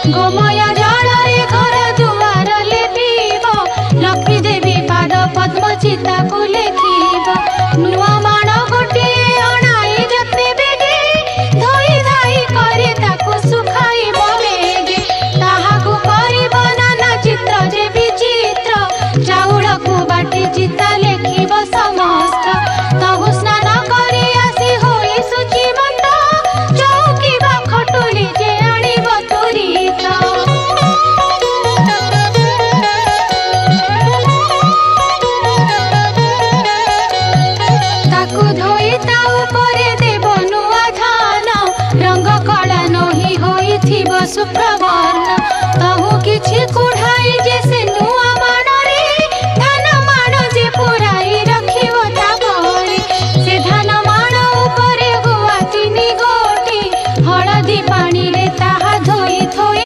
गोमय जलरे घर दुआर लेपिब लक्ष्मी देवी पाद पद्म चिता को लेखिब नुआ माण गोटिए अणाई जत्ने बेगे धोई धाई करे ताकू सुखाइब बेगे ताहाकू करिब नाना चित्र जे विचित्र चाउल को बाटी चिता लेखिब समस्त तहु स्नान करी आसी होई शुचिमत चौकी बा खटुली जे आनिब तुरीत ताकू धोई ता उपरे देव नुआ धान रंग कला नही होई थिब शुभ्र वर्ण तहु किछि कुढ़ाई जे से